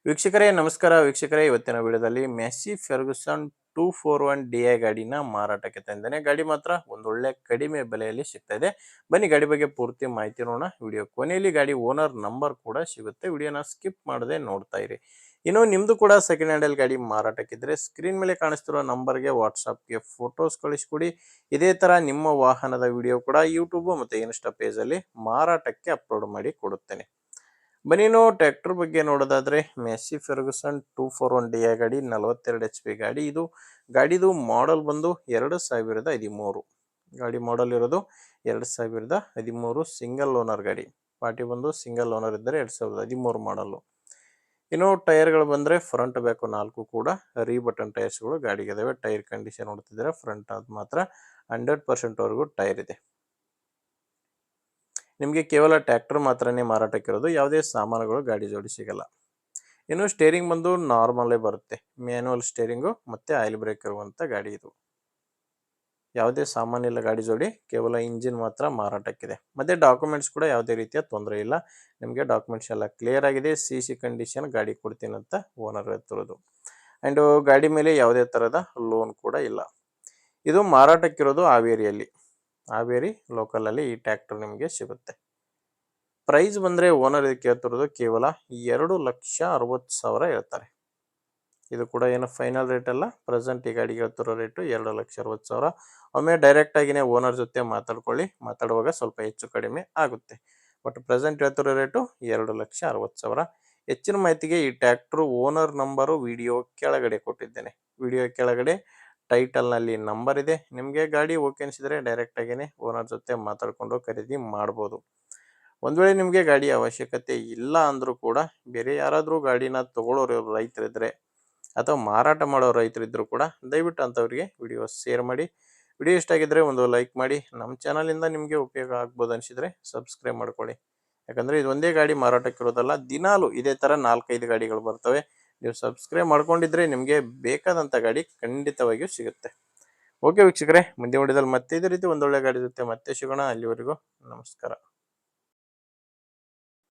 ವೀಕ್ಷಕರೇ ನಮಸ್ಕಾರ ವೀಕ್ಷಕರೇ, ಇವತ್ತಿನ ವಿಡಿಯೋದಲ್ಲಿ ಮೆಸ್ಸಿ ಫೆರ್ಗುಸನ್ 241 DI ಗಾಡಿನ ಮಾರಾಟಕ್ಕೆ ತಂದಿದ್ದೇನೆ. ಗಾಡಿ ಮಾತ್ರ ಒಂದೊಳ್ಳೆ ಕಡಿಮೆ ಬೆಲೆಯಲ್ಲಿ ಸಿಗ್ತಾ ಇದೆ. ಬನ್ನಿ ಗಾಡಿ ಬಗ್ಗೆ ಪೂರ್ತಿ ಮಾಹಿತಿ ನೋಡೋಣ. ವಿಡಿಯೋ ಕೊನೆಯಲ್ಲಿ ಗಾಡಿ ಓನರ್ ನಂಬರ್ ಕೂಡ ಸಿಗುತ್ತೆ. ವಿಡಿಯೋನ ಸ್ಕಿಪ್ ಮಾಡದೆ ನೋಡ್ತಾ ಇರಿ. ಇನ್ನು ನಿಮ್ದು ಕೂಡ ಸೆಕೆಂಡ್ ಹ್ಯಾಂಡಲ್ ಗಾಡಿ ಮಾರಾಟಕ್ಕಿದ್ರೆ ಸ್ಕ್ರೀನ್ ಮೇಲೆ ಕಾಣಿಸ್ತಿರೋ ನಂಬರ್ಗೆ ವಾಟ್ಸಾಪ್ಗೆ ಫೋಟೋಸ್ ಕಳಿಸ್ಕೊಡಿ. ಇದೇ ತರ ನಿಮ್ಮ ವಾಹನದ ವಿಡಿಯೋ ಕೂಡ ಯೂಟ್ಯೂಬ್ ಮತ್ತು ಇನ್ಸ್ಟಾ ಪೇಜಲ್ಲಿ ಮಾರಾಟಕ್ಕೆ ಅಪ್ಲೋಡ್ ಮಾಡಿ ಕೊಡುತ್ತೇನೆ. ಬನ್ನಿ ನಾವು ಟ್ರ್ಯಾಕ್ಟರ್ ಬಗ್ಗೆ ನೋಡೋದಾದ್ರೆ ಮೆಸ್ಸಿ ಫೆರ್ಗುಸನ್ 241 DI ಗಾಡಿ 42 HP ಗಾಡಿ. ಗಾಡಿದು ಮಾಡೆಲ್ ಬಂದು 2013. ಗಾಡಿ ಮಾಡೆಲ್ ಇರೋದು 2013 ಸಿಂಗಲ್ ಓನರ್ ಗಾಡಿ. ಪಾರ್ಟಿ ಬಂದು ಸಿಂಗಲ್ ಓನರ್ ಇದ್ದರೆ 2013 ಮಾಡಲು. ಇನ್ನು ಟೈರ್ಗಳು ಬಂದ್ರೆ ಫ್ರಂಟ್ ಬ್ಯಾಕ್ 4 ಕೂಡ ರೀಬಟನ್ ಟೈರ್ಸ್ಗಳು ಗಾಡಿಗೆ ಇದಾವೆ. ಟೈರ್ ಕಂಡೀಷನ್ ನೋಡ್ತಿದ್ರೆ ಫ್ರಂಟ್ ಅದು ಮಾತ್ರ 100% ವರೆಗೂ ಟೈರ್ ಇದೆ. ನಿಮಗೆ ಕೇವಲ ಟ್ರ್ಯಾಕ್ಟರ್ ಮಾತ್ರನೇ ಮಾರಾಟಕ್ಕಿರೋದು, ಯಾವುದೇ ಸಾಮಾನುಗಳು ಗಾಡಿ ಜೋಡಿ ಸಿಗಲ್ಲ. ಇನ್ನು ಸ್ಟೇರಿಂಗ್ ಬಂದು ನಾರ್ಮಲ್ಲೇ ಬರುತ್ತೆ. ಮ್ಯಾನುವಲ್ ಸ್ಟೇರಿಂಗು ಮತ್ತೆ ಆಯಿಲ್ ಬ್ರೇಕ್ ಇರುವಂಥ ಗಾಡಿ ಇದು. ಯಾವುದೇ ಸಾಮಾನಿಲ್ಲ ಗಾಡಿ ಜೋಡಿ, ಕೇವಲ ಇಂಜಿನ್ ಮಾತ್ರ ಮಾರಾಟಕ್ಕಿದೆ. ಮತ್ತೆ ಡಾಕ್ಯುಮೆಂಟ್ಸ್ ಕೂಡ ಯಾವುದೇ ರೀತಿಯ ತೊಂದರೆ ಇಲ್ಲ. ನಿಮಗೆ ಡಾಕ್ಯುಮೆಂಟ್ಸ್ ಎಲ್ಲ ಕ್ಲಿಯರ್ ಆಗಿದೆ. CC ಕಂಡೀಷನ್ ಗಾಡಿ ಕೊಡ್ತೀನಿ ಅಂತ ಓನರ್ ಹೇಳ್ತಿರೋದು. ಆ್ಯಂಡ್ ಗಾಡಿ ಮೇಲೆ ಯಾವುದೇ ಥರದ ಲೋನ್ ಕೂಡ ಇಲ್ಲ. ಇದು ಮಾರಾಟಕ್ಕಿರೋದು ಹಾವೇರಿಯಲ್ಲಿ. ಹಾವೇರಿ ಲೋಕಲಲ್ಲಿ ಈ ಟ್ರ್ಯಾಕ್ಟರ್ ನಿಮಗೆ ಸಿಗುತ್ತೆ. ಪ್ರೈಸ್ ಬಂದರೆ ಓನರ್ ಕೇಳ್ತಿರೋದು ಕೇವಲ 2,60,000 ಹೇಳ್ತಾರೆ. ಇದು ಕೂಡ ಏನು ಫೈನಲ್ ರೇಟ್ ಅಲ್ಲ. ಪ್ರೆಸೆಂಟ್ ಈ ಗಾಡಿಗೆ ಹೇಳ್ತಿರೋ ರೇಟು 2,60,000. ಒಮ್ಮೆ ಡೈರೆಕ್ಟ್ ಆಗಿನೇ ಓನರ್ ಜೊತೆ ಮಾತಾಡ್ಕೊಳ್ಳಿ. ಮಾತಾಡುವಾಗ ಸ್ವಲ್ಪ ಹೆಚ್ಚು ಕಡಿಮೆ ಆಗುತ್ತೆ. ಬಟ್ ಪ್ರೆಸೆಂಟ್ ಹೇಳ್ತಿರೋ ರೇಟು 2,60,000. ಹೆಚ್ಚಿನ ಮಾಹಿತಿಗೆ ಈ ಟ್ರ್ಯಾಕ್ಟರ್ ಓನರ್ ನಂಬರು ವಿಡಿಯೋ ಕೆಳಗಡೆ ಕೊಟ್ಟಿದ್ದೇನೆ. ವಿಡಿಯೋ ಕೆಳಗಡೆ ಟೈಟಲ್ನಲ್ಲಿ ನಂಬರ್ ಇದೆ. ನಿಮಗೆ ಗಾಡಿ ಓಕೆ ಅನಿಸಿದರೆ ಡೈರೆಕ್ಟ್ ಆಗಿನೇ ಓನರ್ ಜೊತೆ ಮಾತಾಡಿಕೊಂಡು ಖರೀದಿ ಮಾಡ್ಬೋದು. ಒಂದು ವೇಳೆ ನಿಮಗೆ ಗಾಡಿ ಅವಶ್ಯಕತೆ ಇಲ್ಲ ಅಂದರೂ ಕೂಡ ಬೇರೆ ಯಾರಾದರೂ ಗಾಡಿನ ತಗೊಳ್ಳೋರು ರೈತರಿದ್ದರೆ ಅಥವಾ ಮಾರಾಟ ಮಾಡೋ ರೈತರಿದ್ದರೂ ಕೂಡ ದಯವಿಟ್ಟು ಅಂಥವ್ರಿಗೆ ವಿಡಿಯೋ ಶೇರ್ ಮಾಡಿ. ವಿಡಿಯೋ ಇಷ್ಟ ಆಗಿದ್ದರೆ ಒಂದು ಲೈಕ್ ಮಾಡಿ. ನಮ್ಮ ಚಾನಲಿಂದ ನಿಮಗೆ ಉಪಯೋಗ ಆಗ್ಬೋದು ಅನಿಸಿದರೆ ಸಬ್ಸ್ಕ್ರೈಬ್ ಮಾಡ್ಕೊಳ್ಳಿ. ಯಾಕಂದರೆ ಇದು ಒಂದೇ ಗಾಡಿ ಮಾರಾಟಕ್ಕಿರೋದಲ್ಲ, ದಿನಾಲು ಇದೇ ಥರ 4-5 ಗಾಡಿಗಳು ಬರ್ತವೆ. ನೀವು ಸಬ್ಸ್ಕ್ರೈಬ್ ಮಾಡ್ಕೊಂಡಿದ್ರೆ ನಿಮಗೆ ಬೇಕಾದಂಥ ಗಾಡಿ ಖಂಡಿತವಾಗಿಯೂ ಸಿಗುತ್ತೆ. ಓಕೆ ವೀಕ್ಷಕರೇ, ಮುಂದೆ ವಿಡಿಯೋದಲ್ಲಿ ಮತ್ತೆ ಇದೇ ರೀತಿ ಒಂದೊಳ್ಳೆ ಗಾಡಿ ಜೊತೆ ಮತ್ತೆ ಸಿಗೋಣ. ಅಲ್ಲಿವರೆಗೂ ನಮಸ್ಕಾರ.